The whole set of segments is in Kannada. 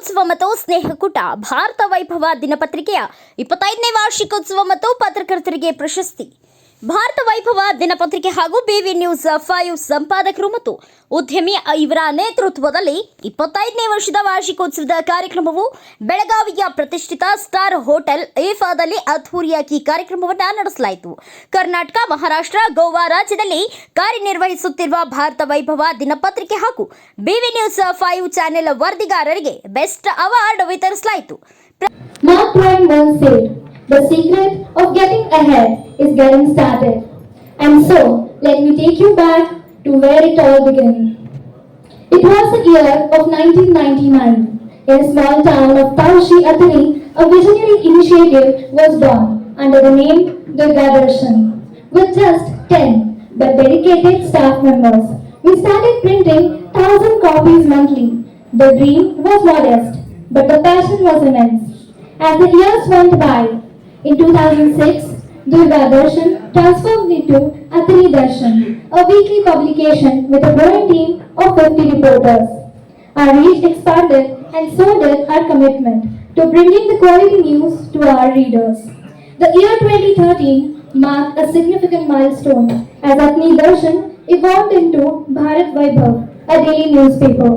ವಾರ್ಷಿಕೋತ್ಸವ ಮತ್ತು ಸ್ನೇಹಕೂಟ ಭಾರತ ವೈಭವ ದಿನಪತ್ರಿಕೆಯ 25ನೇ ವಾರ್ಷಿಕೋತ್ಸವ ಮತ್ತು ಪತ್ರಕರ್ತರಿಗೆ ಪ್ರಶಸ್ತಿ. ಭಾರತ ವೈಭವ ದಿನಪತ್ರಿಕೆ ಹಾಗೂ ಬಿವಿ ನ್ಯೂಸ್ 5 ಸಂಪಾದಕರು ಮತ್ತು ಉದ್ಯಮಿ ಇವರ ನೇತೃತ್ವದಲ್ಲಿ 25ನೇ ವರ್ಷದ ವಾರ್ಷಿಕೋತ್ಸವದ ಕಾರ್ಯಕ್ರಮವು ಬೆಳಗಾವಿಯ ಪ್ರತಿಷ್ಠಿತ ಸ್ಟಾರ್ ಹೋಟೆಲ್ ಏಫಾದಲ್ಲಿ ಅದ್ಧೂರಿಯಾಗಿ ಕಾರ್ಯಕ್ರಮವನ್ನು ನಡೆಸಲಾಯಿತು. ಕರ್ನಾಟಕ, ಮಹಾರಾಷ್ಟ್ರ, ಗೋವಾ ರಾಜ್ಯದಲ್ಲಿ ಕಾರ್ಯನಿರ್ವಹಿಸುತ್ತಿರುವ ಭಾರತ ವೈಭವ ದಿನಪತ್ರಿಕೆ ಹಾಗೂ ಬಿವಿ ನ್ಯೂಸ್ 5 ಚಾನೆಲ್ ವರದಿಗಾರರಿಗೆ ಬೆಸ್ಟ್ ಅವಾರ್ಡ್ ವಿತರಿಸಲಾಯಿತು. Mark Twain once said, "The secret of getting ahead is getting started." And so, let me take you back to where it all began. It was the year of 1999. In a small town of Taushi, Athani, a visionary initiative was born under the name Durga Darshan. With just 10 but dedicated staff members, we started printing 1,000 copies monthly. The dream was modest, but the passion was immense. As the years went by, in 2006, Durga Darshan transformed into Athani Darshan, a weekly publication with a growing team of 50 reporters. Our reach expanded and so did our commitment to bringing the quality news to our readers. The year 2013 marked a significant milestone as Athani Darshan evolved into Bharat Vaibhav, a daily newspaper.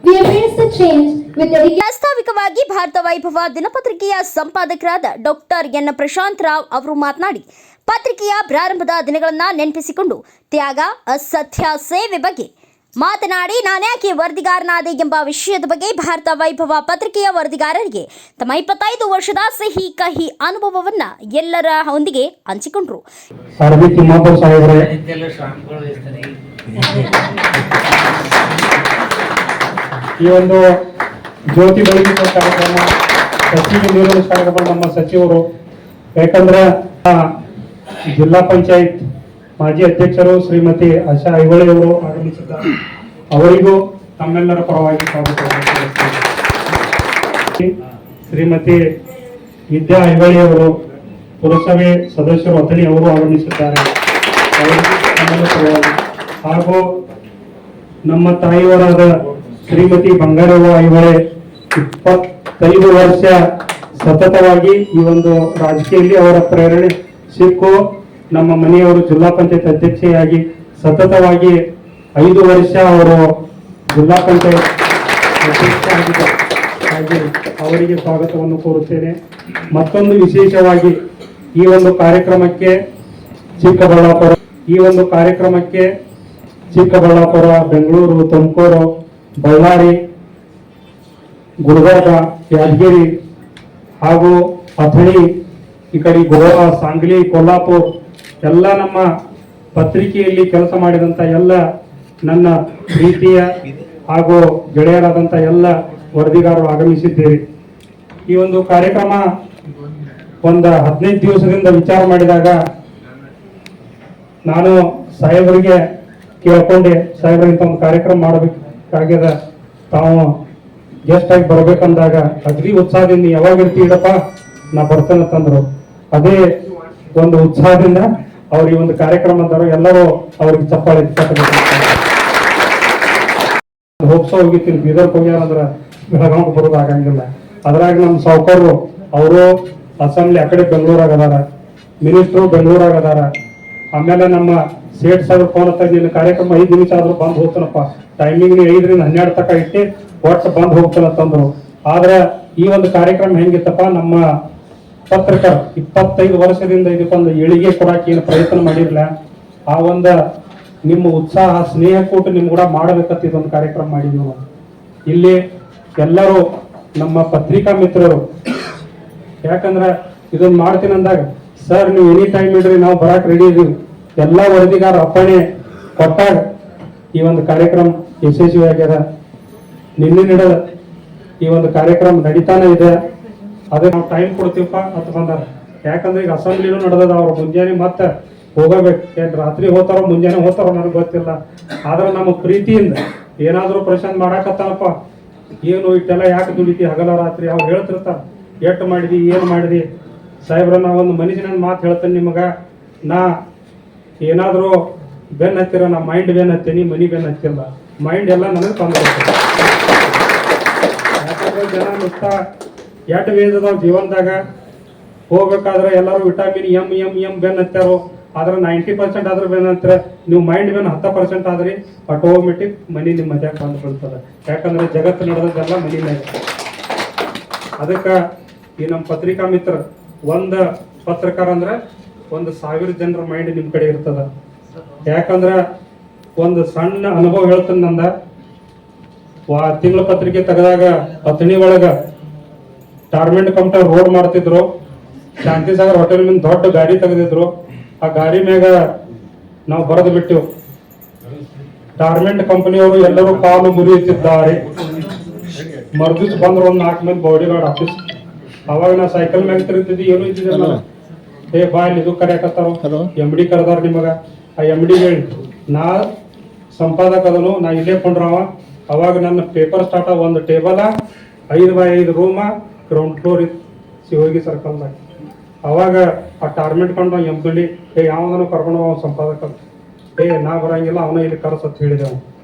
We embraced the change with dedication. ವಾಸ್ತವಿಕವಾಗಿ ಭಾರತ ವೈಭವ ದಿನಪತ್ರಿಕೆಯ ಸಂಪಾದಕರಾದ ಡಾಕ್ಟರ್ ಎನ್ ಪ್ರಶಾಂತ್ ರಾವ್ ಅವರು ಮಾತನಾಡಿ, ಪತ್ರಿಕೆಯ ಪ್ರಾರಂಭದ ದಿನಗಳನ್ನು ನೆನಪಿಸಿಕೊಂಡು ತ್ಯಾಗ, ಅಸತ್ಯ, ಸೇವೆ ಬಗ್ಗೆ ಮಾತನಾಡಿ ನಾನ್ಯಾಕೆ ವರದಿಗಾರನಾದೆ ಎಂಬ ವಿಷಯದ ಬಗ್ಗೆ ಭಾರತ ವೈಭವ ಪತ್ರಿಕೆಯ ವರದಿಗಾರರಿಗೆ ತಮ್ಮ 25 ವರ್ಷದ ಸಿಹಿ ಕಹಿ ಅನುಭವವನ್ನ ಎಲ್ಲರ ಹೊಂದಿಗೆ ಹಂಚಿಕೊಂಡ್ರು. ಈ ಒಂದು ಜ್ಯೋತಿ ಬೆಳಗಿಸುವ ಕಾರ್ಯಕ್ರಮ, ಸಚಿವ ನೀರಿನ ಕಾರ್ಯಕ್ರಮ ನಮ್ಮ ಸಚಿವರು, ಯಾಕಂದ್ರೆ ಜಿಲ್ಲಾ ಪಂಚಾಯತ್ ಮಾಜಿ ಅಧ್ಯಕ್ಷರು ಶ್ರೀಮತಿ ಆಶಾ ಐಹೊಳೆ ಅವರು ಆಗಮಿಸಿದ್ದಾರೆ. ಅವರಿಗೂ ತಮ್ಮೆಲ್ಲರ ಪರವಾಗಿ ಸ್ವಾಗತ. ಶ್ರೀಮತಿ ವಿದ್ಯಾ ಐಹೊಳೆ ಅವರು, ಪುರಸಭೆ ಸದಸ್ಯರು ಅಥಣಿ ಅವರು ಆಗಮಿಸಿದ್ದಾರೆ. ಅವರಿಗೂ ತಮ್ಮೆಲ್ಲರ ಪರವಾಗಿ, ಹಾಗೂ ನಮ್ಮ ತಾಯಿಯವರಾದ ಶ್ರೀಮತಿ ಬಂಗಾರವ್ವ ಐಹೊಳೆ 25 ವರ್ಷ ಸತತವಾಗಿ ಈ ಒಂದು ರಾಜಕೀಯದಲ್ಲಿ ಅವರ ಪ್ರೇರಣೆ ಸಿಕ್ಕು ನಮ್ಮ ಮನೆಯವರು ಜಿಲ್ಲಾ ಪಂಚಾಯತ್ ಅಧ್ಯಕ್ಷೆಯಾಗಿ ಸತತವಾಗಿ 5 ವರ್ಷ ಅವರು ಜಿಲ್ಲಾ ಪಂಚಾಯತ್ ಅಧ್ಯಕ್ಷ ಆಗಿದ್ದಾರೆ. ಹಾಗೆ ಅವರಿಗೆ ಸ್ವಾಗತವನ್ನು ಕೋರುತ್ತೇನೆ. ಮತ್ತೊಂದು ವಿಶೇಷವಾಗಿ ಈ ಒಂದು ಕಾರ್ಯಕ್ರಮಕ್ಕೆ ಚಿಕ್ಕಬಳ್ಳಾಪುರ, ಬೆಂಗಳೂರು, ತುಮಕೂರು, ಬಳ್ಳಾರಿ, ಗುಲ್ಬರ್ಗ, ಯಾದಗಿರಿ ಹಾಗೂ ಅಥಣಿ, ಈ ಕಡೆ ಗೋವಾ, ಸಾಂಗ್ಲಿ, ಕೊಲ್ಲಾಪುರ ಎಲ್ಲ ನಮ್ಮ ಪತ್ರಿಕೆಯಲ್ಲಿ ಕೆಲಸ ಮಾಡಿದಂಥ ಎಲ್ಲ ನನ್ನ ಪ್ರೀತಿಯ ಹಾಗೂ ಗೆಳೆಯರಾದಂಥ ಎಲ್ಲ ವರದಿಗಾರರು ಆಗಮಿಸಿದ್ದೇವೆ. ಈ ಒಂದು ಕಾರ್ಯಕ್ರಮ ಒಂದು 15 ದಿವಸದಿಂದ ವಿಚಾರ ಮಾಡಿದಾಗ ನಾನು ಸಾಹೇಬರಿಗೆ ಕೇಳ್ಕೊಂಡೆ, ಸಾಹೇಬರಿಂದ ಒಂದು ಕಾರ್ಯಕ್ರಮ ಮಾಡಬೇಕಾಗ್ಯದ, ತಾವು ಗೆಸ್ಟ್ ಆಗಿ ಬರ್ಬೇಕಂದಾಗ ಅಗ್ರಿ ಉತ್ಸಾಹದಿಂದ ಯಾವಾಗ ಇರ್ತೀಡಪ್ಪ ನಾ ಬರ್ತೇನಂತಂದ್ರು. ಅದೇ ಒಂದು ಉತ್ಸಾಹದಿಂದ ಅವ್ರು ಈ ಒಂದು ಕಾರ್ಯಕ್ರಮ ಅಂದರು. ಎಲ್ಲರೂ ಅವ್ರಿಗೆ ಚಪ್ಪಾಳೆ ಹೋಗ್ಸೋ ಹೋಗಿರ್ತೀನಿ. ಬೀದರ್ಗೆ ಹೋಗ್ಯಾರಂದ್ರ ಬೆಳಗಾವಿಗೆ ಬರೋದು ಆಗಂಗಿಲ್ಲ. ಅದ್ರಾಗ ನಮ್ಮ ಸಾವುಕಾರರು ಅವರು ಅಸೆಂಬ್ಲಿ ಆ ಕಡೆ ಬೆಂಗಳೂರಾಗ ಅದಾರ, ಮಿನಿಸ್ಟ್ರು ಬೆಂಗಳೂರಾಗ ಅದಾರ. ಆಮೇಲೆ ನಮ್ಮ ಸೇಠ್ ಸಾಹೇಬ್ ಫೋನ್ ಹತ್ತ, ನಿನ್ನ ಕಾರ್ಯಕ್ರಮ 5 ನಿಮಿಷ ಆದ್ರೂ ಬಂದ್ ಹೋಗ್ತಾನಪ್ಪ, ಟೈಮಿಂಗ್ 5 ರಿಂದ 12 ತನಕ ಇಟ್ಟು ಒಟ್ಟು ಬಂದ್ ಹೋಗ್ತಾನಂತಂದ್ರು. ಆದ್ರೆ ಈ ಒಂದು ಕಾರ್ಯಕ್ರಮ ಹೆಂಗಿತ್ತಪ್ಪ, ನಮ್ಮ ಪತ್ರಕರ್ 25 ವರ್ಷದಿಂದ ಇದಕ್ಕೊಂದು ಏಳಿಗೆ ಕೊಡಕ್ಕೆ ಏನು ಪ್ರಯತ್ನ ಮಾಡಿರ್ಲ, ಆ ಒಂದು ನಿಮ್ಮ ಉತ್ಸಾಹ, ಸ್ನೇಹ ಕೂಟ ನಿಮ್ ಕೂಡ ಮಾಡಬೇಕಂತ ಇದೊಂದು ಕಾರ್ಯಕ್ರಮ ಮಾಡಿದ್ವಿ ನಾವು. ಇಲ್ಲಿ ಎಲ್ಲರೂ ನಮ್ಮ ಪತ್ರಿಕಾ ಮಿತ್ರರು, ಯಾಕಂದ್ರೆ ಇದೊಂದು ಮಾಡ್ತೀನಿ ಅಂದಾಗ, ಸರ್ ನೀವು ಎನಿ ಟೈಮ್ ಇಡ್ರಿ, ನಾವು ಬರಾಕ್ ರೆಡಿ ಇದೀವಿ, ಎಲ್ಲ ವರದಿಗಾರ ಅಪ್ಪಣೆ ಕೊಟ್ಟಾಗ ಈ ಒಂದು ಕಾರ್ಯಕ್ರಮ ಯಶಸ್ವಿಯಾಗ್ಯದ. ನಿನ್ನೆ ನಡೆದ ಈ ಒಂದು ಕಾರ್ಯಕ್ರಮ ನಡೀತಾನೆ ಇದೆ. ಅದೇ ನಾವು ಟೈಮ್ ಕೊಡ್ತೀವಪ್ಪ ಅಂತ ಬಂದಾರ. ಯಾಕಂದ್ರೆ ಈಗ ಅಸೆಂಬ್ಲಿನೂ ನಡೆದದ, ಅವ್ರು ಮುಂಜಾನೆ ಮತ್ತೆ ಹೋಗಬೇಕು, ಏನ್ ರಾತ್ರಿ ಹೋಗ್ತಾರೋ ಮುಂಜಾನೆ ಹೋಗ್ತಾರೋ ನನಗೆ ಗೊತ್ತಿಲ್ಲ. ಆದ್ರೆ ನಮ್ಮ ಪ್ರೀತಿಯಿಂದ ಏನಾದ್ರೂ ಪ್ರಶ್ನೆ ಮಾಡಾಕತ್ತಾನಪ್ಪ, ಏನು ಇಟ್ಟೆಲ್ಲ ಯಾಕೆ ದುಡಿತಿ ಹಗಲ ರಾತ್ರಿ, ಅವ್ರು ಹೇಳ್ತಿರ್ತಾರ, ಎಷ್ಟು ಮಾಡಿದಿ, ಏನು ಮಾಡಿದಿ ಸಾಹೇಬ್ರ. ನಾ ಒಂದು ಮನುಷ್ಯನ ಮಾತು ಹೇಳ್ತೇನೆ ನಿಮಗ, ನಾ ಏನಾದರೂ ಬೆನ್ ಹತ್ತಿರ, ನಾ ಮೈಂಡ್ ಬೆನ್ ಹತ್ತೀನಿ, ಮನಿ ಬೆನ್ ಹತ್ತಿಲ್ಲ. ಮೈಂಡ್ ಎಲ್ಲ ನನಗೆ ತಂದು ಜನ ನುಸ್ತಾ ಎಟ್ ವೇಜ್ ಅದಾವ ಜೀವನದಾಗ ಹೋಗ್ಬೇಕಾದ್ರೆ ಎಲ್ಲರೂ ವಿಟಮಿನ್ ಎಂ ಬೆನ್ ಹತ್ತಾರೋ ಆದ್ರೆ 90% ಆದ್ರೆ ಬೆನ್ ಅಂತಾರೆ. ನೀವು ಮೈಂಡ್ ಬೆನ್ 10% ಆದ್ರಿ ಆಟೋಮೆಟಿಕ್ ಮನಿ ನಿಮ್ಮ ಮದ್ಯಾಗ ಬಂದು ಬೀಳ್ತದೆ. ಯಾಕಂದ್ರೆ ಜಗತ್ತು ನಡೆದದ್ದೆಲ್ಲ ಮನಿನಾಗ. ಅದಕ್ಕೆ ಈ ನಮ್ಮ ಪತ್ರಿಕಾ ಮಿತ್ರ ಒಂದು ಪತ್ರಕಾರ ಅಂದ್ರೆ 1,000 ಜನರ ಮೈಂಡ್ ನಿಮ್ಮ ಕಡೆ ಇರ್ತದ. ಯಾಕಂದ್ರೆ ಒಂದು ಸಣ್ಣ ಅನುಭವ ಹೇಳ್ತೀನಿ ನಂದ. ತಿಂಗಳ ಪತ್ರಿಕೆ ತೆಗೆದಾಗ ಅಥಣಿ ಒಳಗ ಟಾರ್ಮೆಂಟ್ ಕಂಪ್ನಿ ರೋಡ್ ಮಾಡ್ತಿದ್ರು. ಶಾಂತಿಸಾಗರ್ ಹೋಟೆಲ್ ಮೇಲೆ ದೊಡ್ಡ ಗಾಡಿ ತೆಗೆದಿದ್ರು. ಆ ಗಾಡಿ ಮ್ಯಾಗ ನಾವು ಬರೆದು ಬಿಟ್ಟು ಟಾರ್ಮೆಂಟ್ ಕಂಪನಿಯವರು ಎಲ್ಲರೂ ಕಾಲು ಮುರಿಯುತ್ತಿದ್ದಾರೆ. ಮರ್ದಿಸ್ ಬಂದ್ರು ಒಂದು 4 ಮಂದಿ ಬಾಡಿ ಗಾರ್ಡ್ ಆಫೀಸ್. ಅವಾಗ ನಾ ಸೈಕಲ್ ಮ್ಯಾಗ ತಿರುಗ್ತಿದ್ವಿ, ಏನು ಇದ್ದಿದ್ದಲ್ಲ. ಬಾ ಇಲ್ಲಿ ಇದು ಕರೆಯಕತ್ತಾರ, MD ಕರೆದಾರ ನಿಮಗ. ಆ MD ಹೇಳಿ ನಾ ಸಂಪಾದಕ ಅದನು, ನಾ ಇಲ್ಲೇ ಕೊಂಡ್ರವ. ಅವಾಗ ನನ್ನ ಪೇಪರ್ ಸ್ಟಾರ್ಟ್ ಒಂದು ಟೇಬಲ 5x5 ರೂಮ ಗ್ರೌಂಡ್ ಫ್ಲೋರ್ ಇತ್ತು ಶಿವೋಗಿ ಸರ್ಕಲ್ದಾಗ. ಅವಾಗ ಆ ಟಾರ್ಮೆಂಟ್ ಕೊಂಡು MD ಯಾವದನ್ನು ಕರ್ಕೊಂಡು ಸಂಪಾದಕ ನಾ ಬರಂಗಿಲ್ಲ, ಅವನ ಇಲ್ಲಿ ಕರ್ಸತ್ ಹೇಳಿದೆವು.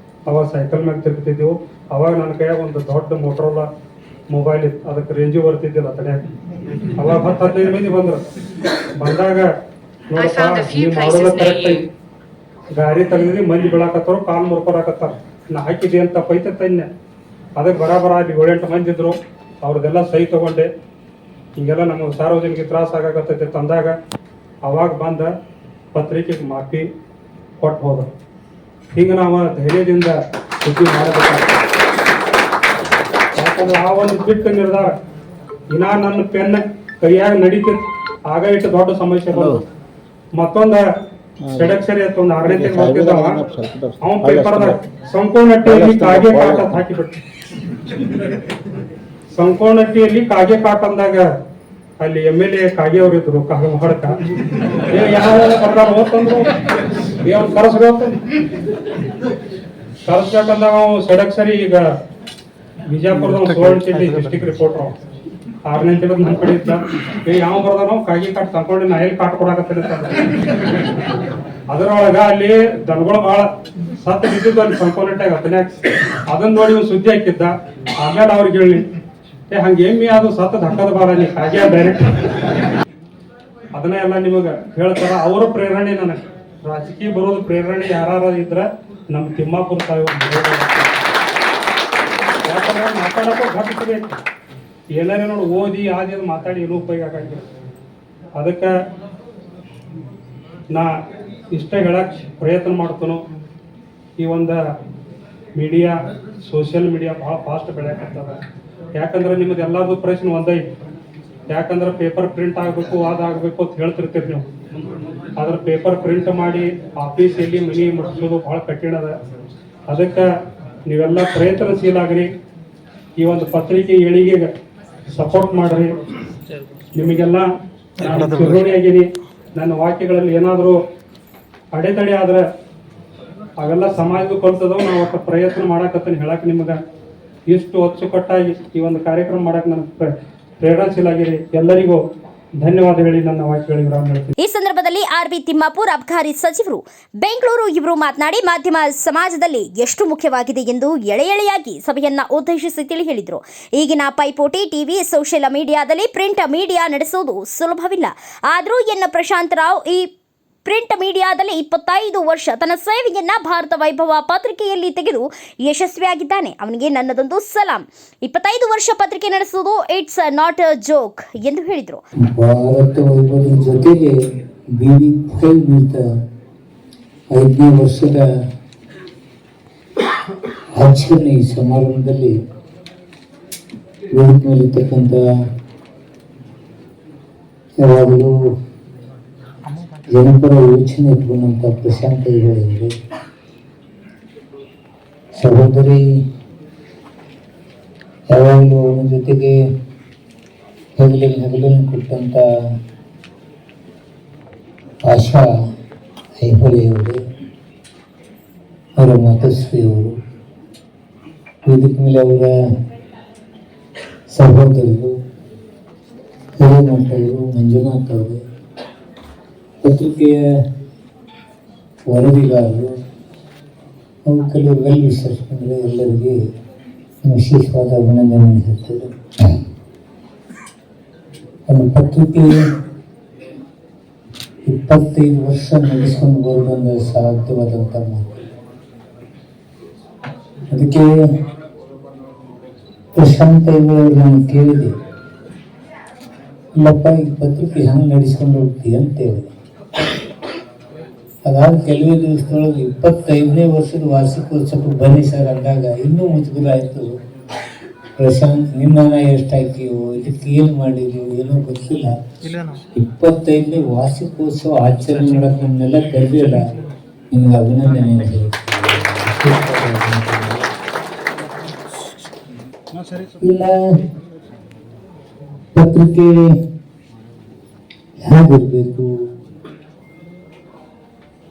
ಅವಾಗ ಸೈಕಲ್ ಮ್ಯಾಗ ತಿರುಗ್ತಿದ್ದೆವು. ಅವಾಗ ನನ್ನ ಕೈಯಾಗ ಒಂದು ದೊಡ್ಡ ಮೋಟ್ರೋಲಾ ಮೊಬೈಲ್ ಇತ್ತು, ಅದಕ್ಕೆ ರೇಂಜು ಬರ್ತಿದ್ದಿಲ್ಲ ತಡ್ಯಾಗ. ಅವಾಗ 10-15 ಮಂದಿ ಬಂದಾಗ ನೋಡಪ್ಪ ನೀವು ಮಾಡೋದ ಕರೆಕ್ಟ್ ಐತಿ, ಗಾಡಿ ತೆಗೆದ್ರಿ ಮಂದಿ ಬೀಳಾಕತ್ತಾರ, ಕಾಲ್ ಮುರ್ಕೊಳಕತ್ತಾರ, ನಾ ಹಾಕಿದ್ದೆ ಅಂತ ತಪ್ಪೈತೆ ತನ್ನೆ. ಅದಕ್ಕೆ ಬರಾಬರ ಅಲ್ಲಿ 7-8 ಮಂದಿ ಇದ್ರು. ಅವ್ರದ್ದೆಲ್ಲ ಸಹಿ ತಗೊಂಡೆ. ಹಿಂಗೆಲ್ಲ ನಮಗೆ ಸಾರ್ವಜನಿಕ ತ್ರಾಸ ಆಗಾಕತ್ತೈತೆ ತಂದಾಗ ಅವಾಗ ಬಂದ ಪತ್ರಿಕೆಗೆ ಮಾಫಿ ಕೊಟ್ಟು ಹೋದ. ಹಿಂಗೆ ನಾವು ಧೈರ್ಯದಿಂದ ಸುದ್ದಿ ಮಾಡಬೇಕಾಗ್ತದೆ. ಯಾಕಂದ್ರೆ ಆ ಒಂದು ಬಿಟ್ಟು ನಿರ್ಧಾರ ಇನ್ನ ನನ್ನ ಪೆನ್ ಕೈಯಾಗ ನಡೀತಿತ್ತು, ಆಗ ಇಟ್ಟು ದೊಡ್ಡ ಸಮಸ್ಯೆ ಬಂತು. ಮತ್ತೊಂದ ಸೆಡಕ್ಷರಿ ಅಂತ ಒಂದು 6ನೇ ತಿಂಗಳು ಹೋಗ್ತಿದ್ದವ, ಅವನ ಪೇಪರ್ದಾಗ ಸಂಕೋನಟ್ಟಿಯಲ್ಲಿ ಕಾಗೆ ಕಾಟ ಹಾಕಿಬಿಟ್ಟು. ಸಂಕೋನಟ್ಟಿಯಲ್ಲಿ ಕಾಗೆ ಕಾಟ ಅಂದಾಗ ಅಲ್ಲಿ MLA ಕಾಗೆ ಅವ್ರು ಇದ್ರು, ಹೊಡಕ ಯಾವ ಬರ್ದಾರ ಹೋಗ್ತಂದ್ರು ಕರ್ಸ್ಬೇಕಂದಾಗ ಅವ್ ಸೆಡಕ್ಷರಿ. ಈಗ ಬಿಜಾಪುರದ ಸುವರ್ಣ ಚಿಲ್ಲಿ ಡಿಸ್ಟಿಕ್ ರಿಪೋರ್ಟರ್ 6ನೇ ತಿಂಗಳು ನಮ್ಮ ಕಡೆ ಇದ್ದ. ಯಾವ ಬರ್ದಾರ ಕಾಗಿ ಕಾಟ್ ತಗೊಂಡು ನಾ ಎಲ್ಲಿ ಕಾಟ್ ಕೊಡಾಕತ್ತೀರಿ. ಅದರೊಳಗ ಅಲ್ಲಿ ದನಗಳು ಬಹಳ ಸತ್ತು ಬಿದ್ದಿದ್ದು ಅಲ್ಲಿ ಸಂಕೋನಟ್ಟಾಗ ಹತ್ತನ್ಯಾಗ. ಅದನ್ನ ನೋಡಿ ಒಂದು ಸುದ್ದಿ ಹಾಕಿದ್ದ. ಆಮೇಲೆ ಅವ್ರಿಗೆ ಹೇಳಿ ಹಂಗೆ ಎಮ್ಮಿ ಅದು ಸತ್ತದ ಹಕ್ಕದ ಬಾರ ನೀ ಕಾಗೆ ಡೈರೆಕ್ಟ್ ಅದನ್ನ ಎಲ್ಲ ನಿಮಗೆ ಹೇಳ್ತಾರ. ಅವರ ಪ್ರೇರಣೆ ನನಗೆ ರಾಜಕೀಯ ಬರೋದು ಪ್ರೇರಣೆ ಯಾರು ಇದ್ರ ನಮ್ಮ ತಿಮ್ಮಾಪುರ ಸಾಹೇಬ್. ಯಾಕಂದ್ರೆ ಮಾತಾಡಕ್ಕೂ ಘಟಿಸಬೇಕು. ಏನಾರೇ ನೋಡಿ ಓದಿ ಆದಿ ಅದು ಮಾತಾಡಿ ಏನೂ ಉಪಯೋಗ ಆಗಂಗಿಲ್ಲ. ಅದಕ್ಕೆ ನಾ ಇಷ್ಟ ಹೇಳಕ್ ಪ್ರಯತ್ನ ಮಾಡ್ತಾನೋ. ಈ ಒಂದು ಮೀಡಿಯಾ ಸೋಷಿಯಲ್ ಮೀಡಿಯಾ ಭಾಳ ಫಾಸ್ಟ್ ಬೆಳೆಯಕತ್ತದ. ಯಾಕಂದ್ರೆ ನಿಮ್ದು ಎಲ್ಲಾರ್ದು ಪ್ರಶ್ನೆ ಒಂದೇ. ಯಾಕಂದ್ರೆ ಪೇಪರ್ ಪ್ರಿಂಟ್ ಆಗಬೇಕು ಅದಾಗಬೇಕು ಅಂತ ಹೇಳ್ತಿರ್ತೀರಿ ನೀವು. ಆದ್ರೆ ಪೇಪರ್ ಪ್ರಿಂಟ್ ಮಾಡಿ ಆಫೀಸಲ್ಲಿ ಮನಿ ಮುಟ್ಟಿಸೋದು ಭಾಳ ಕಠಿಣ ಅದ. ಅದಕ್ಕೆ ನೀವೆಲ್ಲ ಪ್ರಯತ್ನಶೀಲ ಆಗ್ರಿ. ಈ ಒಂದು ಪತ್ರಿಕೆ ಏಳಿಗೆಗೆ ಸಪೋರ್ಟ್ ಮಾಡ್ರಿ. ನಿಮಗೆಲ್ಲ ನಾನು ಚಿರೋಣಿಯಾಗಿನಿ. ನನ್ನ ವಾಕ್ಯಗಳಲ್ಲಿ ಏನಾದರೂ ಅಡೆತಡೆ ಆದ್ರೆ ಅವೆಲ್ಲ ಸಮಾಜದ ಕೊಲ್ತದವು. ನಾವು ಒಟ್ಟು ಪ್ರಯತ್ನ ಮಾಡಕತ್ತೇನೆ ಹೇಳಕ್ಕೆ ನಿಮ್ಗೆ. ಇಷ್ಟು ಅಚ್ಚುಕಟ್ಟಾಗಿ ಈ ಒಂದು ಕಾರ್ಯಕ್ರಮ ಮಾಡಕ್ಕೆ ನನಗೆ ಪ್ರೇರಣಶೀಲ ಆಗಿರಿ. ಎಲ್ಲರಿಗೂ ಧನ್ಯವಾದ ಹೇಳಿ ನನ್ನ ವಾಕ್ಯಗಳಿಗೆ ವಿರಾಮ ಹೇಳ್ತೀನಿ. ಈ ಸಂದರ್ಭದಲ್ಲಿ RB ತಿಮ್ಮಾಪುರ್ ಅಬಕಾರಿ ಸಚಿವರು ಬೆಂಗಳೂರು ಇವರು ಮಾತನಾಡಿ ಮಾಧ್ಯಮ ಸಮಾಜದಲ್ಲಿ ಎಷ್ಟು ಮುಖ್ಯವಾಗಿದೆ ಎಂದು ಎಳೆಯಾಗಿ ಸಭೆಯನ್ನ ಉದ್ದೇಶಿಸಿ ತಿಳಿ ಹೇಳಿದರು. ಈಗಿನ ಪೈಪೋಟಿ ಟಿವಿ ಸೋಷಿಯಲ್ ಮೀಡಿಯಾದಲ್ಲಿ ಪ್ರಿಂಟ್ ಮೀಡಿಯಾ ನಡೆಸುವುದು ಸುಲಭವಿಲ್ಲ. ಆದರೂ ಪ್ರಶಾಂತ್ ರಾವ್ ಈ ಪ್ರಿಂಟ್ ಮೀಡಿಯಾದಲ್ಲಿ 25 ವರ್ಷ ತನ್ನ ಸೇವೆಯನ್ನ ಭಾರತ ವೈಭವ ಪತ್ರಿಕೆಯಲ್ಲಿ ತೆಗೆದು ಯಶಸ್ವಿಯಾಗಿದ್ದಾನೆ. ಅವನಿಗೆ ನನ್ನದೊಂದು ಸಲಾಂ. 25 ವರ್ಷ ಪತ್ರಿಕೆ ನಡೆಸುವುದು ಇಟ್ಸ್ ನಾಟ್ ಅ ಜೋಕ್ ಎಂದು ಹೇಳಿದರು. ಭಾರತ ವೈಭವದ ಜೊತೆಗೆ BV5 5ನೇ ವರ್ಷದ ಆಚರಣೆ ಸಮಾರಂಭದಲ್ಲಿ ವೇದಿಕೆಯಲ್ಲಿರ್ತಕ್ಕಂಥ ಯಾವಾಗಲೂ ಜನಪರ ಯೋಚನೆ ಇಟ್ಕೊಂಡಂಥ ಪ್ರಶಾಂತ ಹೇಳಿದರು. ಸಹೋದರಿ ಯಾವಾಗಲೂ ಅವನ ಜೊತೆಗೆ ಹೆಗಲನ್ನು ಕೊಟ್ಟಂಥ ಆಶಾ ಐಹೊಳೆಯವರು, ಅವರ ಮಾತಶ್ರೀಯವರು, ವೇದಿಕೆ ಮೇಲೆ ಅವರ ಸಹೋದರರು, ಹಿರೇಮಠರು, ಮಂಜುನಾಥ್ ಅವರು, ಪತ್ರಿಕೆಯ ವರದಿಗಾರರು, ಕೆಲವು ವೆಲ್ ವಿಶೇಷ ಎಲ್ಲರಿಗೆ ವಿಶೇಷವಾದ ಅಭಿನಂದನೆ ಹೇಳ್ತೇವೆ. ಒಂದು ಪತ್ರಿಕೆ 25 ವರ್ಷ ನಡೆಸ್ಕೊಂಡು ಬರೋದೊಂದು ಸಾಧ್ಯವಾದಂಥ ಮಾತು. ಅದಕ್ಕೆ ಪ್ರಶಾಂತ ಇವರು ನಾನು ಕೇಳಿದೆ, ಇಲ್ಲಪ್ಪ ಈ ಪತ್ರಿಕೆ ಹೆಂಗೆ ನಡೆಸ್ಕೊಂಡು ಹೋಗ್ತೀವಿ ಅಂತ ಹೇಳಿದೆ. ಅದಾದ ಕೆಲವೇ ದಿವಸದೊಳಗೆ 25ನೇ ವರ್ಷದ ವಾರ್ಷಿಕೋತ್ಸವಕ್ಕೆ ಬನ್ನಿ ಸರ್ ಅಂದಾಗ ಇನ್ನೂ ಮುಜುಗರ ಆಯಿತು. ಪ್ರಶಾಂತ್ ನಿನ್ನ ಎಷ್ಟು ಹಾಕಿವು, ಇದಕ್ಕೆ ಏನು ಮಾಡಿದೀವಿ ಏನೋ ಗೊತ್ತಿಲ್ಲ. 25ನೇ ವಾರ್ಷಿಕೋತ್ಸವ ಆಚರಣೆ ಮಾಡಕ್ಕೆ ನಮ್ಮನ್ನೆಲ್ಲ ಕರೆದಿಲ್ಲ, ನಿಮ್ಗೆ ಅಭಿನಂದನೆ ಅಂತ ಹೇಳ್ತೀನಿ. ಇಲ್ಲ ಪತ್ರಿಕೆ ಹೇಗಿರ್ಬೇಕು,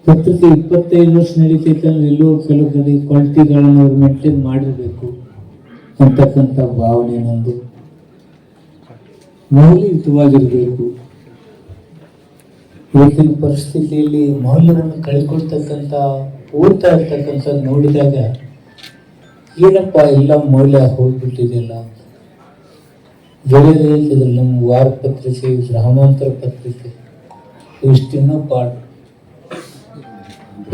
ಪತ್ರಿಕೆ 25 ವರ್ಷ ನಡೀತೈತೆ ಅಂದ್ರೆ ಎಲ್ಲೋ ಕೆಲವು ಕಡೆ ಕ್ವಾಲಿಟಿಗಳನ್ನು ಅವ್ರು ಮೇಂಟೈನ್ ಮಾಡಿರ್ಬೇಕು ಅಂತಕ್ಕಂಥ ಭಾವನೆ ನಂದು. ಮೌಲ್ಯಯುತವಾಗಿರಬೇಕು. ಇವತ್ತಿನ ಪರಿಸ್ಥಿತಿಯಲ್ಲಿ ಮೌಲ್ಯವನ್ನು ಕಳ್ಕೊಳ್ತಕ್ಕಂಥ ಓದ್ತಾ ಇರ್ತಕ್ಕಂಥದ್ದು ನೋಡಿದಾಗ ಏನಪ್ಪ ಎಲ್ಲ ಮೌಲ್ಯ ಹೋಗ್ಬಿಟ್ಟಿದೆಯಲ್ಲ ಅಂತ. ಗೆಳೆಯರು ಹೇಳ್ತಿದ್ರು, ನಮ್ಮ ವಾರ ಪತ್ರಿಕೆ, ಗ್ರಾಮಾಂತರ ಪತ್ರಿಕೆ ಇಷ್ಟಿನ್ನೂ ಪಾಠ,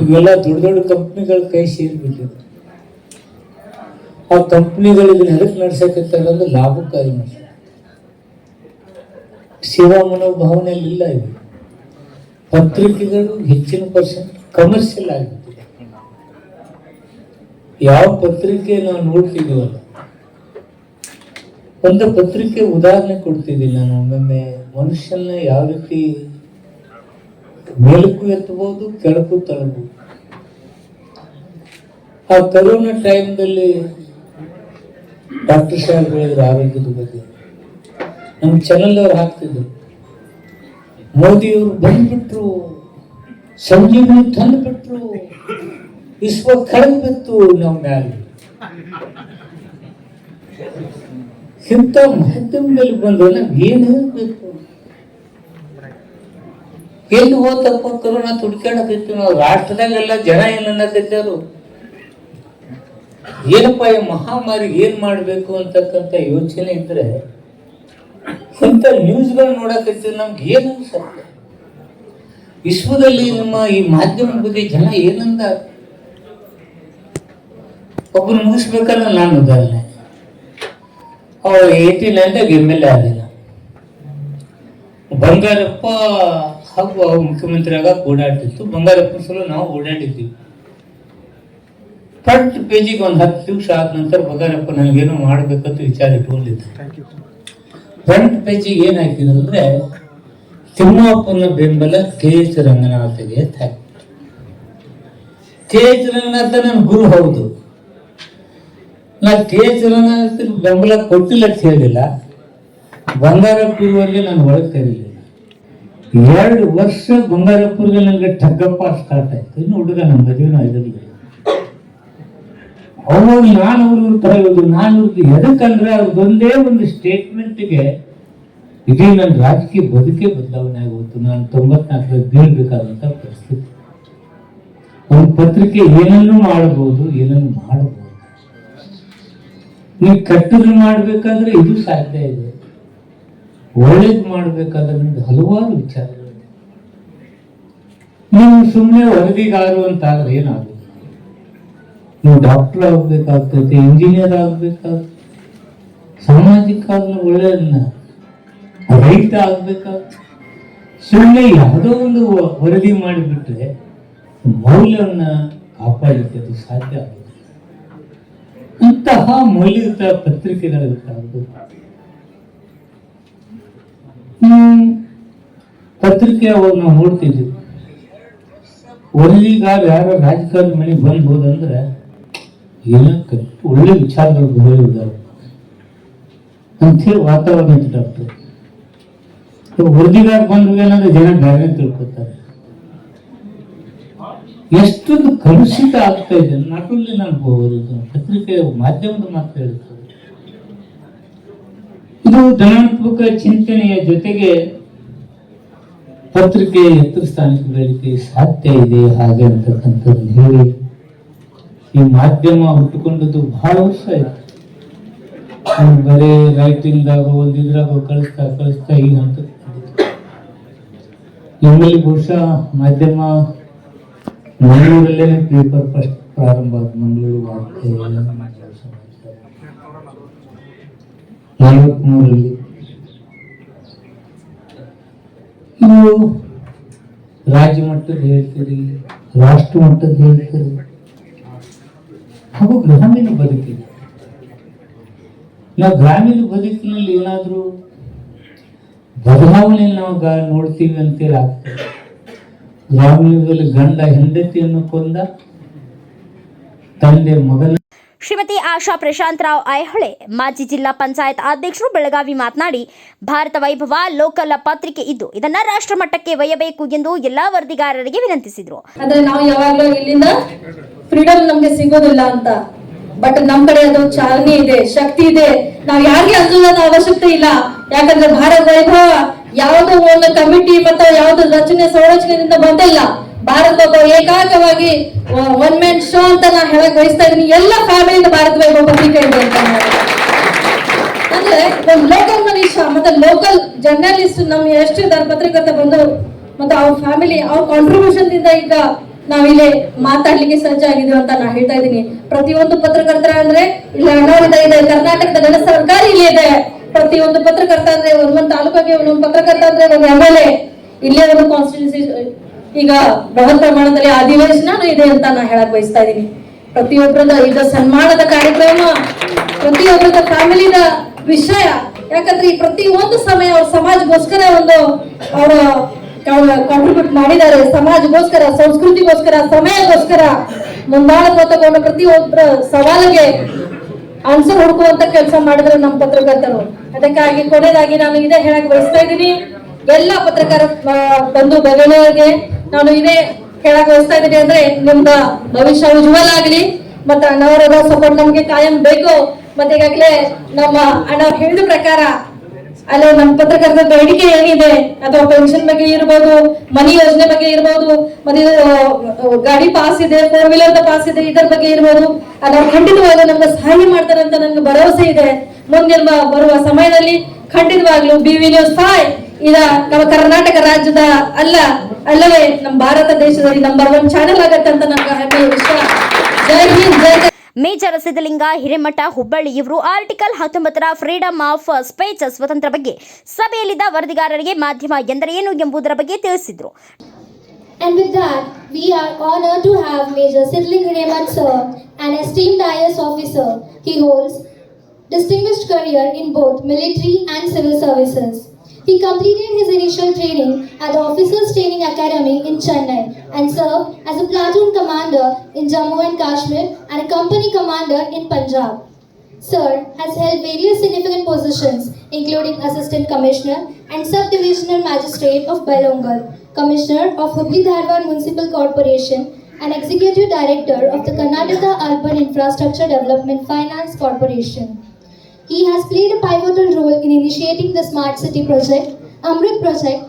ಇವೆಲ್ಲ ದೊಡ್ಡ ದೊಡ್ಡ ಕಂಪ್ನಿಗಳ ಕೈ ಸೇರಿಬಿಟ್ಟಿದೆ. ಆ ಕಂಪ್ನಿಗಳು ಇದನ್ನ ಎದಕ್ಕೆ ನಡ್ಸಕತ್ತಾರೆ ಅಂದ್ರೆ ಲಾಭಕ್ಕಾಗಿ ನಡೆಸ, ಸೇವಾ ಮನೋಭಾವನೆಯಲ್ಲಿ ಇಲ್ಲ. ಇದು ಪತ್ರಿಕೆಗಳು ಹೆಚ್ಚಿನ ಪರ್ಸೆಂಟ್ ಕಮರ್ಷಿಯಲ್ ಆಗಿಬಿಟ್ಟಿದೆ. ಯಾವ ಪತ್ರಿಕೆ ನಾವು ನೋಡ್ತಿದ್ದೀವಲ್ಲ, ಒಂದು ಪತ್ರಿಕೆ ಉದಾಹರಣೆ ಕೊಡ್ತಿದ್ದೀನಿ ನಾನು. ಒಮ್ಮೊಮ್ಮೆ ಮನುಷ್ಯನ ಯಾವ ರೀತಿ ಮೇಲಕ್ಕೂ ಎತ್ತಬಹುದು, ಕೆಳಕ್ಕೂ ತಳ್ಳಬಹುದು. ಆ ಕರೋನಾ ಟೈಮ್ದಲ್ಲಿ ಡಾಕ್ಟರ್ ಸಾಹೇಬ್ ಹೇಳಿದ್ರು ಆರೋಗ್ಯದ ಬಗ್ಗೆ, ನಮ್ಮ ಚಾನಲ್ ಅವ್ರು ಹಾಕ್ತಿದ್ರು, ಮೋದಿಯವರು ಬಂದ್ಬಿಟ್ರು, ಸಂಜೀವನಿ ತಂದುಬಿಟ್ರು, ವಿಶ್ವ ಕಳೆದ್ಬಿತ್ತು ನಮ್ಮ ಮ್ಯಾಲೆ. ಇಂಥ ಮಾಧ್ಯಮದಲ್ಲಿ ಬಂದ್ರೆ ನಾವ್ ಏನ್ ಹೇಳ್ಬೇಕು? ಎಲ್ಲಿ ಹೋತಪ್ಪ ಕರೋನಾ ತುಡ್ಕಾಡಕೈತಿ, ನಾವು ರಾಷ್ಟ್ರದಾಗೆಲ್ಲ ಜನ ಏನ್ ಅನ್ನಕೈತಾರು, ಏನಪ್ಪ ಈ ಮಹಾಮಾರಿ ಏನ್ ಮಾಡ್ಬೇಕು ಅಂತಕ್ಕಂಥ ಯೋಚನೆ ಇದ್ರೆ ಇಂಥ ನ್ಯೂಸ್ಗಳು ನೋಡಕೈತಿ ನಮ್ಗೆ ಏನ್ ಅನ್ಸತ್ತೆ? ವಿಶ್ವದಲ್ಲಿ ನಮ್ಮ ಈ ಮಾಧ್ಯಮ ಬಗ್ಗೆ ಜನ ಏನಂದ ಒಬ್ಬರು ಮುಗಿಸ್ಬೇಕಲ್ಲ. ನಾನು ಉದಾಹರಣೆ, ಅವ್ರು 89ದಾಗ MLA ಆಗಿಲ್ಲ, ಬಂಗಾರಪ್ಪ ಹಾಗೂ ಅವ್ರು ಮುಖ್ಯಮಂತ್ರಿ ಆಗ ಓಡಾಡ್ತಿತ್ತು. ಬಂಗಾರಪ್ಪನ ಸಲ ನಾವು ಓಡಾಡಿದ್ದೀವಿ. ಫ್ರಂಟ್ ಪೇಜಿಗೆ ಒಂದು 10 ನಿಮಿಷ ಆದ ನಂತರ ಬಂಗಾರಪ್ಪ ನನಗೇನೋ ಮಾಡ್ಬೇಕಂತ ವಿಚಾರ ಇಟ್ಕೊಂಡಿದ್ದ. ಫ್ರಂಟ್ ಪೇಜಿಗೆ ಏನ್ ಹಾಕಿದ್ರು ಅಂದ್ರೆ, ತಿಮ್ಮಪ್ಪನ ಬೆಂಬಲ KH ರಂಗನಾಥಗೆ ಹಾಕಿ. KH ರಂಗನಾಥ ನನ್ನ ಗುರು ಹೌದು, ನಾ KH ರಂಗನಾಥ ಬೆಂಬಲ ಕೊಟ್ಟಿಲ್ಲ ಅಂತ ಹೇಳಿಲ್ಲ. ಬಂಗಾರಪ್ಪವರೆಗೆ ನಾನು ಒಳಗೆ ಕರೀಲಿಲ್ಲ. 2 ವರ್ಷ ಬಂಗಾರಪ್ಪರಿಗೆ ನನಗೆ ಟಗ್ಗಪ್ಪ ಸ್ಟಾರ್ಟ್ ಆಯ್ತು. ಇನ್ನು ಹುಡುಗ ನಮ್ಮ ಮದುವೆನೂ ಆಗಿರಲಿಲ್ಲ. ಅವಾಗ ನಾನು ಅವ್ರವ್ರ ತರ ಇರೋದು, ನಾನು ಅವ್ರದ್ದು ಎದಕ್ಕಂದ್ರೆ ಅವ್ರದ್ದೊಂದೇ ಒಂದು ಸ್ಟೇಟ್ಮೆಂಟ್ಗೆ ಇಡೀ ನನ್ನ ರಾಜಕೀಯ ಬದುಕೇ ಬದಲಾವಣೆ ಆಗೋಯ್ತು. ನಾನು 94ರಲ್ಲಿ ಬೀಳ್ಬೇಕಾದಂತ ಪರಿಸ್ಥಿತಿ. ಒಂದು ಪತ್ರಿಕೆ ಏನನ್ನೂ ಮಾಡಬಹುದು, ಏನನ್ನು ಮಾಡಬಹುದು. ನೀವು ಕೆಟ್ಟದ್ದು ಮಾಡ್ಬೇಕಾದ್ರೆ ಇದು ಸಾಧ್ಯ ಇದೆ, ಒಳ್ಳೇದು ಮಾಡ್ಬೇಕಾದ್ರೆ ನಿಮ್ಗೆ ಹಲವಾರು ವಿಚಾರಗಳಿದೆ. ನೀವು ಸುಮ್ಮನೆ ವರದಿಗಾರು ಅಂತಾದ್ರೆ ಏನಾಗುತ್ತೆ? ನೀವು ಡಾಕ್ಟರ್ ಆಗ್ಬೇಕಾಗ್ತೈತೆ, ಇಂಜಿನಿಯರ್ ಆಗ್ಬೇಕಾಗ್ತದೆ, ಸಾಮಾಜಿಕ ಒಳ್ಳೆಯದನ್ನ ರೈತ ಆಗ್ಬೇಕಾಗ್ತದೆ. ಸುಮ್ಮನೆ ಯಾವುದೋ ಒಂದು ವರದಿ ಮಾಡಿಬಿಟ್ರೆ ಮೌಲ್ಯವನ್ನ ಕಾಪಾಡಲಿಕ್ಕೆ ಅದು ಸಾಧ್ಯ ಆಗುತ್ತೆ. ಇಂತಹ ಮೌಲ್ಯಯುತ ಪತ್ರಿಕೆಗಳಿರ್ತಾವೆ. ಪತ್ರಿಕೆ ಅವಾಗ ನಾವು ನೋಡ್ತಿದ್ವಿ, ವರದಿಗಾರ ಯಾರ ರಾಜಕಾರಣಿ ಮನೆಗೆ ಬಂದು ಹೋದಂದ್ರೆ ಏನೋ ಒಳ್ಳೆ ವಿಚಾರಗಳು ಬರೆಯುವುದಾರ ಅಂಥೇಳಿ ವಾತಾವರಣ ಇತ್ತು. ಡಾಕ್ಟರ್ ವರದಿಗಾರ ಬಂದ್ರೆ ಜನ ಬೇರೆ ತಿಳ್ಕೊತಾರೆ. ಎಷ್ಟೊಂದು ಕಲುಷಿತ ಆಗ್ತಾ ಇದೆ. ನಾಟ್ ಓನ್ಲಿ ನಾನು ಪತ್ರಿಕೆ ಮಾಧ್ಯಮದ ಮಾತ್ರ ಹೇಳ್ತದೆ. ಇದು ಧನಾತ್ಮಕ ಚಿಂತನೆಯ ಜೊತೆಗೆ ಪತ್ರಿಕೆ ಎತ್ತರ ಸ್ಥಾನಕ್ಕೆ ಬೆಳಲಿಕ್ಕೆ ಸಾಧ್ಯ ಇದೆ ಹಾಗೆ ಅಂತಕ್ಕಂಥದ್ದು ಹೇಳಿ ಈ ಮಾಧ್ಯಮ ಹುಟ್ಟುಕೊಂಡದ್ದು ಬಹಳ ವರ್ಷ ಆಯ್ತು. ಬರೀ ರೈಟಿಂಗ್ದಾಗ ಒಂದು ಇದ್ರಾಗ ಕಳಿಸ್ತಾ ಈಗ ಅಂತ ನಿಮ್ಮಲ್ಲಿ ಬಹುಶಃ ಮಾಧ್ಯಮ ಮಂಗಳೂರಲ್ಲೇ ಪೇಪರ್ ಫಸ್ಟ್ ಪ್ರಾರಂಭ ಆದ ಮಂಗಳೂರು ವಾರ್ತೆ 43ರಲ್ಲಿ ನೀವು ರಾಜ್ಯ ಮಟ್ಟದ ಹೇಳ್ತೀರಿ, ರಾಷ್ಟ್ರ ಮಟ್ಟದ ಹೇಳ್ತೀರಿ, ಹಾಗೂ ಗ್ರಾಮೀಣ ಬದುಕಿದೆ. ನಾವು ಗ್ರಾಮೀಣ ಬದುಕಿನಲ್ಲಿ ಏನಾದರೂ ಬದಲಾವಣೆ ನಾವು ನೋಡ್ತೀವಿ ಅಂತೇಳಿ ಆಗ್ತದೆ. ಗ್ರಾಮೀಣದಲ್ಲಿ ಗಂಡ ಹೆಂಡತಿಯನ್ನು ಕೊಂದ, ತಂದೆ ಮಗನ. ಶ್ರೀಮತಿ ಆಶಾ ಪ್ರಶಾಂತ್ ರಾವ್ ಐಹೊಳೆ, ಮಾಜಿ ಜಿಲ್ಲಾ ಪಂಚಾಯತ್ ಅಧ್ಯಕ್ಷರು, ಬೆಳಗಾವಿ ಮಾತನಾಡಿ, ಭಾರತ ವೈಭವ ಲೋಕಲ್ ಪತ್ರಿಕೆ ಇದ್ದು ಇದನ್ನ ರಾಷ್ಟ್ರ ಮಟ್ಟಕ್ಕೆ ಒಯ್ಯಬೇಕು ಎಂದು ಎಲ್ಲಾ ವರದಿಗಾರರಿಗೆ ವಿನಂತಿಸಿದರು. ಅಂದ್ರೆ ನಾವು ಯಾವಾಗ್ಲೂ ಇಲ್ಲಿಂದ ಫ್ರೀಡಮ್ ನಮ್ಗೆ ಸಿಗೋದಿಲ್ಲ ಅಂತ, ಬಟ್ ನಮ್ ಕಡೆ ಅದು ಚಾಲನೆ ಇದೆ, ಶಕ್ತಿ ಇದೆ. ನಾವ್ ಯಾರಿಗೆ ಅಂಜುವುದ ಅವಶ್ಯಕತೆ ಇಲ್ಲ. ಯಾಕಂದ್ರೆ ಭಾರತ ವೈಭವ ಯಾವುದೋ ಒಂದು ಕಮಿಟಿ ಮತ್ತು ಯಾವುದೋ ಸಂರಚನೆಯಿಂದ ಬಂದಿಲ್ಲ. ಭಾರತ ವೈಭವ ಏಕಾಂಗವಾಗಿ ಒನ್ ಮ್ಯಾನ್ ಶೋ ಅಂತ ನಾನು ಹೇಳಕ್ ಬಯಸ್ತಾ ಇದೀನಿ. ಎಲ್ಲ ಫ್ಯಾಮಿಲಿಯಿಂದ ಭಾರತ ವೈಭವ ಪತ್ರಿಕೆ ಇದೆ ಅಂತ ಅಂದ್ರೆ ಒಂದು ಲೋಕಲ್ ಮನುಷ್ಯ ಮತ್ತೆ ಲೋಕಲ್ ಜರ್ನಲಿಸ್ಟ್ ನಮ್ ಎಷ್ಟು ಪತ್ರಿಕರ್ತ ಬಂದು ಮತ್ತೆ ಅವ್ರ ಫ್ಯಾಮಿಲಿ ಅವ್ರ ಕಾಂಟ್ರಿಬ್ಯೂಷನ್ ದಿಂದ ಈಗ ನಾವಿಲ್ಲಿ ಮಾತಾಡ್ಲಿಕ್ಕೆ ಸಜ್ಜಾಗಿದ್ದೀವಿ ಅಂತ ನಾ ಹೇಳ್ತಾ ಇದ್ದೀನಿ. ಪ್ರತಿಯೊಂದು ಪತ್ರಕರ್ತರ ಅಂದ್ರೆ ಇಲ್ಲಿ ಅಣ್ಣವರಿಂದ ಇದೆ, ಕರ್ನಾಟಕದ ಜನ ಸರ್ಕಾರ ಇಲ್ಲಿ ಇದೆ. ಪ್ರತಿಯೊಂದು ಪತ್ರಕರ್ತ ಅಂದ್ರೆ ಒಂದೊಂದು ತಾಲೂಕಿಗೆ ಒಂದೊಂದು ಪತ್ರಕರ್ತ ಅಂದ್ರೆ ಒಂದು MLA ಇಲ್ಲೇ ಒಂದು ಕಾನ್ಸ್ಟಿಟ್ಯೂನ್ಸಿ ಈಗ ಬೃಹತ್ ಪ್ರಮಾಣದಲ್ಲಿ ಅಧಿವೇಶನ ಇದೆ ಅಂತ ನಾ ಹೇಳಕ್ ಬಯಸ್ತಾ ಇದ್ದೀನಿ. ಪ್ರತಿಯೊಬ್ಬರದ ಈಗ ಸನ್ಮಾನದ ಕಾರ್ಯಕ್ರಮ, ಪ್ರತಿಯೊಬ್ಬರದ ಫ್ಯಾಮಿಲಿದ ವಿಷಯ. ಯಾಕಂದ್ರೆ ಈ ಪ್ರತಿಯೊಂದು ಸಮಯ ಅವ್ರ ಸಮಾಜಗೋಸ್ಕರ ಒಂದು ಅವರು ಕಾಂಟ್ರಿಬ್ಯೂಟ್ ಮಾಡಿದ್ದಾರೆ. ಸಮಾಜಗೋಸ್ಕರ, ಸಂಸ್ಕೃತಿಗೋಸ್ಕರ, ಸಮಯಗೋಸ್ಕರ ಮುಂದಾಳತ್ವ ತಗೊಂಡು ಪ್ರತಿಯೊಬ್ಬರ ಸವಾಲಿಗೆ ಆನ್ಸರ್ ಹುಡುಕುವಂತ ಕೆಲಸ ಮಾಡಿದ್ರು ನಮ್ಮ ಪತ್ರಕರ್ತರು. ಅದಕ್ಕಾಗಿ ಕೊನೆಯದಾಗಿ ನಾನು ಇದೇ ಹೇಳಕ್ ಬಯಸ್ತಾ ಇದ್ದೀನಿ, ಎಲ್ಲ ಪತ್ರಕರ್ತರ ಬಂಧು ಭಗಿನಿಯರಿಗೆ ನಾನು ಇದೇ ಹೇಳಕ್ ಬಯಸ್ತಾ ಇದ್ದೀನಿ. ಅಂದ್ರೆ ನಿಮ್ದ ಭವಿಷ್ಯ ಉಜ್ವಲ ಆಗ್ಲಿ, ಮತ್ತೆ ಅಣ್ಣವರ ಸಪೋರ್ಟ್ ನಮ್ಗೆ ಕಾಯಂ ಬೇಕು. ಮತ್ತೆ ಈಗಾಗಲೇ ನಮ್ಮ ಅಣ್ಣವ್ರು ಹೇಳಿದ ಪ್ರಕಾರ ಅಲ್ಲೇ ನಮ್ಮ ಪತ್ರಕರ್ತರ ಬೇಡಿಕೆ ಏನಿದೆ, ಅಥವಾ ಪೆನ್ಷನ್ ಬಗ್ಗೆ ಇರ್ಬೋದು, ಮನಿ ಯೋಜನೆ ಬಗ್ಗೆ ಇರ್ಬೋದು, ಮತ್ತೆ ಗಾಡಿ ಪಾಸ್ ಇದೆ, 4 ವೀಲರ್ ಪಾಸ್ ಇದೆ, ಇದರ ಬಗ್ಗೆ ಇರ್ಬೋದು, ಅದನ್ನ ಖಂಡಿತವಾಗ್ಲೂ ನಮ್ಗೆ ಸಹಾಯ ಮಾಡ್ತಾರೆ ಅಂತ ನನ್ಗೆ ಭರವಸೆ ಇದೆ. ಮುಂದಿನ ಬರುವ ಸಮಯದಲ್ಲಿ ಖಂಡಿತವಾಗ್ಲೂ BV News 5 ಇದ ನಮ್ಮ ಕರ್ನಾಟಕ ರಾಜ್ಯದ ಅಲ್ಲವೇ ನಮ್ಮ ಭಾರತ ದೇಶದಲ್ಲಿ ನಂಬರ್ 1 ಚಾನೆಲ್ ಆಗತ್ತೆ ಅಂತ ನನಗೆ ಹೆಮ್ಮೆಯ ವಿಷಯ. ಜೈ ಹಿಂದ್, ಜೈ ಮೇಜರ್ ಸಿದ್ದಲಿಂಗ ಹಿರೇಮಠ ಹುಬ್ಬಳ್ಳಿ ಇವರು ಆರ್ಟಿಕಲ್ 19ರ ಫ್ರೀಡಮ್ ಆಫ್ ಸ್ಪೀಚ್ ಸ್ವತಂತ್ರ ಬಗ್ಗೆ ಸಭೆಯಲ್ಲಿದ್ದ ವರದಿಗಾರರಿಗೆ ಮಾಧ್ಯಮ ಎಂದರೇನು ಎಂಬುದರ ಬಗ್ಗೆ ತಿಳಿಸಿದರು. And with that, we are honored to have Major Sidling Hiremat sir, an esteemed IAS officer. He holds distinguished career in both military and civil services. He completed his initial training at the Officers Training Academy in Chennai and served as a platoon commander in Jammu and Kashmir and a company commander in Punjab. Sir has held various significant positions including Assistant Commissioner and Subdivisional Magistrate of Belongal, Commissioner of Hubli-Dharwad Municipal Corporation and Executive Director of the Karnataka Urban Infrastructure Development Finance Corporation. He has played a pivotal role in initiating the Smart City Project, Amrit Project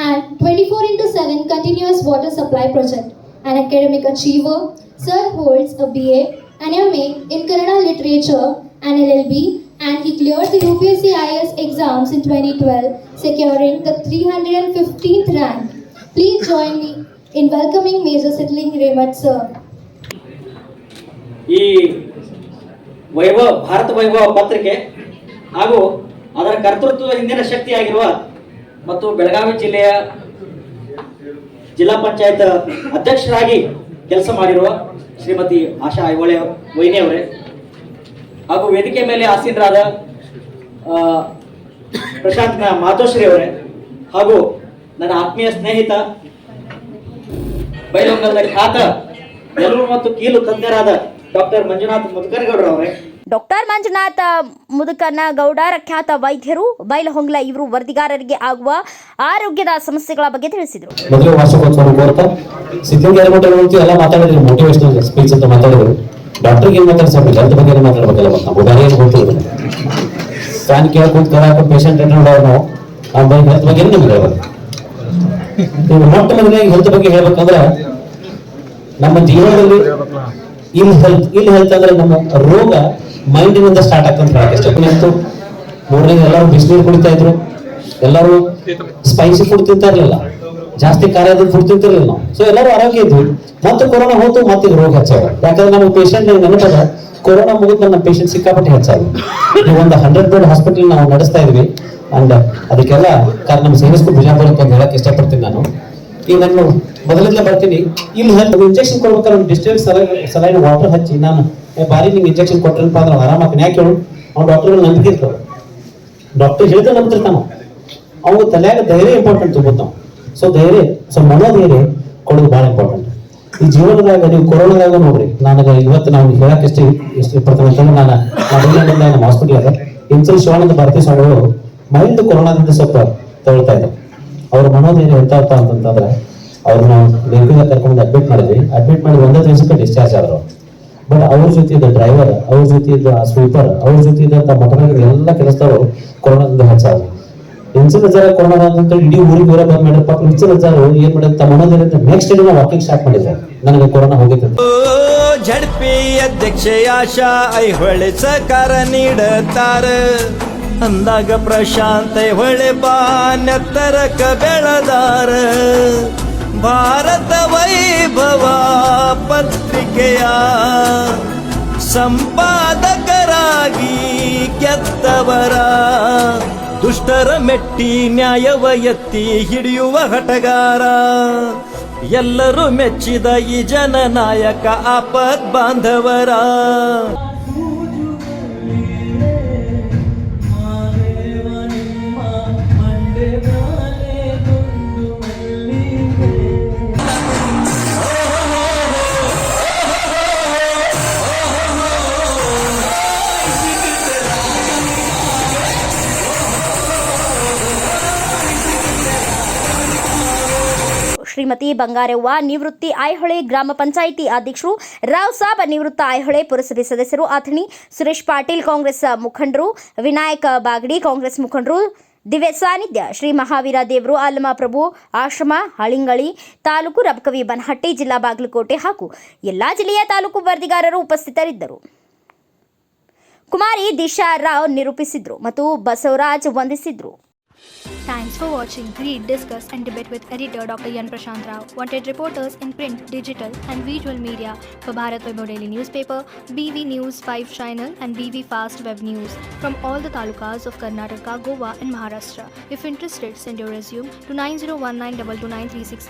and 24/7 Continuous Water Supply Project. An academic achiever, Sir holds a BA, an MA in Kannada Literature, an LLB, and he cleared the UPSC IAS exams in 2012, securing the 315th rank. Please join me in welcoming Major Sidling Hiremat sir. Bharat ವೈಭವ ಪತ್ರಿಕೆ ಹಾಗೂ ಅದರ ಕರ್ತೃತ್ವದ ಹಿಂದಿನ ಶಕ್ತಿಯಾಗಿರುವ ಮತ್ತು ಬೆಳಗಾವಿ ಜಿಲ್ಲೆಯ ಜಿಲ್ಲಾ ಪಂಚಾಯತ್ ಅಧ್ಯಕ್ಷರಾಗಿ ಕೆಲಸ ಮಾಡಿರುವ ಶ್ರೀಮತಿ ಆಶಾ ಐಹೊಳೆ ವೈನಿಯವರೇ, ಹಾಗೂ ವೇದಿಕೆ ಮೇಲೆ ಆಸೀನರಾದ ಪ್ರಶಾಂತ್ ಮಾತೋಶ್ರೀ ಅವರೇ, ಹಾಗೂ ನನ್ನ ಆತ್ಮೀಯ ಸ್ನೇಹಿತ ಬೈಲೊಂಗಲದ ಖ್ಯಾತ ನೆಲೂರು ಮತ್ತು ಕೀಲು ತಜ್ಞರಾದ ಡಾಕ್ಟರ್ ಮಂಜುನಾಥ್ ಮುದುಕನಗೌಡರವರೇ. ಡಾಕ್ಟರ್ ಮಂಜುನಾಥ ಮುದುಕನಗೌಡರ ಖ್ಯಾತ ವೈದ್ಯರು ಬೈಲಹೊಂಗಲ ಇವರು ವರದಿಗಾರರಿಗೆ ಆಗುವ ಆರೋಗ್ಯದ ಸಮಸ್ಯೆಗಳ ಬಗ್ಗೆ ತಿಳಿಸಿದರು. ಮೊದಲು ವಾರ್ಷಿಕೋತ್ಸವ ಕೋರ್ತಾ ಸಿದ್ಲಿಂಗ್ ಹಿರೇಮಠ ಎಲ್ಲ ಮಾತಾಡಿದ್ರು, ಮೋಟಿವೇಶನಲ್ ಸ್ಪೀಚ್ ಅಂತ ಮಾತಾಡಿದ್ರು. ಡಾಕ್ಟರ್ಗೆ ಏನ್ ಮಾತಾಡ್ಸಬೇಕು, ಹೆಲ್ತ್ ಬಗ್ಗೆ ಮಾತಾಡ್ಬೇಕಲ್ಲ, ಮತ್ತೆ ನಾವು ಉದಾಹರಣೆ ಗೊತ್ತಿರೋದು ಫ್ಯಾನ್ ಕೇಳ್ಕೊಂಡು ಕರಾಕ ಪೇಷಂಟ್ ಅಟೆಂಡ್ ಅವ್ರು ಹೆಲ್ತ್ ಬಗ್ಗೆ ನಿಮ್ಗೆ ಹೇಳ್ಬೇಕು. ನೀವು ಮೊಟ್ಟ ಮೊದಲನೇ ಹೆಲ್ತ್ ಬಗ್ಗೆ ಹೇಳ್ಬೇಕಂದ್ರೆ ನಮ್ಮ ಜೀವನದಲ್ಲಿ ಇಲ್ ಹೆಲ್ತ್ ಅಂದ್ರೆ ನಮ್ಮ ರೋಗ ಮೈಂಡಿನಿಂದ ಸ್ಟಾರ್ಟ್ ಆಗ್ತಂತ ಹೇಳಕ್ ಇಷ್ಟಪಟ್ಟು ಮೂರನೇದು ಎಲ್ಲರೂ ಬಿಸಿನೀರು ಕುಡಿತಾ ಇದ್ರು, ಎಲ್ಲರೂ ಸ್ಪೈಸಿ ಫುಡ್ ತಿಂತಾ ಇರ್ಲಿಲ್ಲ, ಜಾಸ್ತಿ ಖಾರದ ಫುಡ್ ತಿಂತಿರ್ಲಿಲ್ಲ ನಾವು. ಸೊ ಎಲ್ಲರೂ ಆರೋಗ್ಯ ಇದ್ವಿ. ಮತ್ತೆ ಕೊರೋನಾ ಹೋತು, ಮತ್ತೆ ರೋಗ ಹೆಚ್ಚಾಗ. ಯಾಕಂದ್ರೆ ನಮ್ಮ ಪೇಷಂಟ್ ನೆನಪದ ಕೊರೋನಾ ಮುಗಿದ್ ನಮ್ಮ ಪೇಷಂಟ್ ಸಿಕ್ಕಾಪಟ್ಟೆ ಹೆಚ್ಚಾಗ. ಈ ಒಂದು 100 ಬೆಡ್ ಹಾಸ್ಪಿಟಲ್ ನಾವು ನಡೆಸ್ತಾ ಇದ್ವಿ. ಅಂಡ್ ಅದಕ್ಕೆಲ್ಲ ಕಾರಣ ನಮ್ಮ ಸೇರಿಸ್ಕೊ ಬಿಜಾಪುರ ಅಂತ ಹೇಳಕ್ ಇಷ್ಟಪಡ್ತೀನಿ ನಾನು. ಈಗ ನಾನು ಮೊದಲಿಂದ ಬರ್ತೀನಿ. ಇಲ್ಲಿ ಇಂಜೆಕ್ಷನ್ ಕೊಡ್ಬೇಕಾದ್ರೆ ಒಂದು ಡಿಸ್ಟೆನ್ಸ್ ಸಲೈನ್ ವಾಟರ್ ಹಚ್ಚಿ ನಾನು ಬಾರಿ ನಿಂಗೆ ಇಂಜೆಕ್ಷನ್ ಕೊಟ್ಟರಪ್ಪ ಅಂದ್ರೆ ಆರಾಮಾಗ್ತೀನಿ. ಯಾಕೆ ಹೇಳು, ಅವ್ನು ಡಾಕ್ಟರ್ ನಂಬಿಕೆ ಇರ್ತಾವ, ಡಾಕ್ಟರ್ ಹೇಳಿದ್ರೆ ನಂಬ್ತಿರ್ತಾನ. ಅವ್ನು ತಲೆಯಾಗ ಧೈರ್ಯ ಇಂಪಾರ್ಟೆಂಟ್ ತಗೋತಾವ. ಸೊ ಧೈರ್ಯ, ಸೊ ಮನೋಧೈರ್ಯ ಕೊಡೋದು ಬಹಳ ಇಂಪಾರ್ಟೆಂಟ್ ಈ ಜೀವನದಾಗ. ನೀವು ಕೊರೋನಾದಾಗ ನೋಡ್ರಿ, ನನಗೆ ಇವತ್ತು ನಾವು ಹೇಳಕ್ ಇಷ್ಟಪಡ್ತೇನೆ ಅಂತಂದ್ರೆ ನಮ್ಮ ಹಾಸ್ಪಿಟಲ್ ಇನ್ಸಲ್ ಶಿವಾನಂದ ಭಾರತೀಯ ಸ್ವಾಮಿಗಳು ಮೈಲ್ಡ್ ಕೊರೋನಾದಿಂದ ಸ್ವಲ್ಪ ತಗೊಳ್ತಾ ಇದ್ದಾರೆ. ಅವ್ರ ಮನೋಧೈರ್ಯ ಎಂತ ಅಂತಂದ್ರೆ ಅವ್ರು ನಾವು ಡೆಂಗ್ಯೂದ ಕರ್ಕೊಂಡು ಅಡ್ಮಿಟ್ ಮಾಡಿದ್ವಿ. ಅಡ್ಮಿಟ್ ಮಾಡಿ ಒಂದೇ ದಿವಸಕ್ಕೆ ಡಿಸ್ಚಾರ್ಜ್ ಆದ್ರು. ಬಟ್ ಅವ್ರ ಜೊತೆ ಇದ್ದ ಡ್ರೈವರ್, ಅವ್ರ ಜೊತೆ ಇದ್ದ ಸ್ವೀಪರ್, ಅವ್ರ ಜೊತೆ ಇದ್ದಂತ ಮೊಟಮೊದಲು ಎಲ್ಲ ಕೆಲಸದವರು ಕೊರೋನಾದಿಂದ ಹೆಚ್ಚಾದ್ರು. ಇನ್ಸಿಲ್ ಹಜಾರ ಕೊರೋನಾ ಅಂತ ಇಡೀ ಊರಿಗೆ ಬೇರೆ ಬಂದ್ ಮಾಡಿದ್ರೆ ಪಾಪ ಇನ್ಸಿಲ್ ಹಜಾರ್ ಏನ್ ಮಾಡಿದ ಮನೋಧೈರ್ಯ ನೆಕ್ಸ್ಟ್ ಡೇ ವಾಕಿಂಗ್ ಸ್ಟಾರ್ಟ್ ಮಾಡಿದ್ರು. ನನಗೆ ಕೊರೋನಾ ಹೋಗಿತ್ತು. झडपी अध्यक्षे आशा ऐहोळे सहकार ನೀಡುತ್ತಾರ ಅಂದಾಗ ಪ್ರಶಾಂತ ಐಹೊಳೆ ಬಾನ್ಯತ್ತರಕ ಬೆಳದಾರ ಭಾರತ ವೈಭವ ಪತ್ರಿಕೆಯ ಸಂಪಾದಕರಾಗಿ ಗೆದ್ದವರ ದುಷ್ಟರ ಮೆಟ್ಟಿ ನ್ಯಾಯವ ಎತ್ತಿ ಹಿಡಿಯುವ ಹಟಗಾರ ಎಲ್ಲರೂ ಮೆಚ್ಚಿದ ಈ ಜನನಾಯಕ ಆಪತ್ ಬಾಂಧವರ ಶ್ರೀಮತಿ ಬಂಗಾರವ್ವ ನಿವೃತ್ತಿ ಐಹೊಳೆ ಗ್ರಾಮ ಪಂಚಾಯಿತಿ ಅಧ್ಯಕ್ಷರು, ರಾವ್ ಸಾಬ್ ನಿವೃತ್ತ ಐಹೊಳೆ ಪುರಸಭೆ ಸದಸ್ಯರು, ಅಥಣಿ ಸುರೇಶ್ ಪಾಟೀಲ್ ಕಾಂಗ್ರೆಸ್ ಮುಖಂಡರು, ವಿನಾಯಕ ಬಾಗಡಿ ಕಾಂಗ್ರೆಸ್ ಮುಖಂಡರು, ದಿವ್ಯ ಸಾನ್ನಿಧ್ಯ ಶ್ರೀ ಮಹಾವೀರ ದೇವರು ಅಲ್ಲಮ ಪ್ರಭು ಆಶ್ರಮ ಹಳಿಂಗಳಿ ತಾಲೂಕು ರಬಕವಿ ಬನಹಟ್ಟಿ ಜಿಲ್ಲಾ ಬಾಗಲಕೋಟೆ ಹಾಗೂ ಎಲ್ಲಾ ಜಿಲ್ಲೆಯ ತಾಲೂಕು ವರದಿಗಾರರು ಉಪಸ್ಥಿತರಿದ್ದರು. ಕುಮಾರಿ ದಿಶಾ ರಾವ್ ನಿರೂಪಿಸಿದ್ರು ಮತ್ತು Basavaraj ವಂದಿಸಿದ್ರು. Thanks for watching. Read, discuss and debate with editor Dr. Yan Prashant Rao. Wanted reporters in print, digital and visual media for Bharat Vaibhav Daily Newspaper, BV News 5 Channel and BV Fast Web News from all the talukas of Karnataka, Goa and Maharashtra. If interested, send your resume to 9019229369.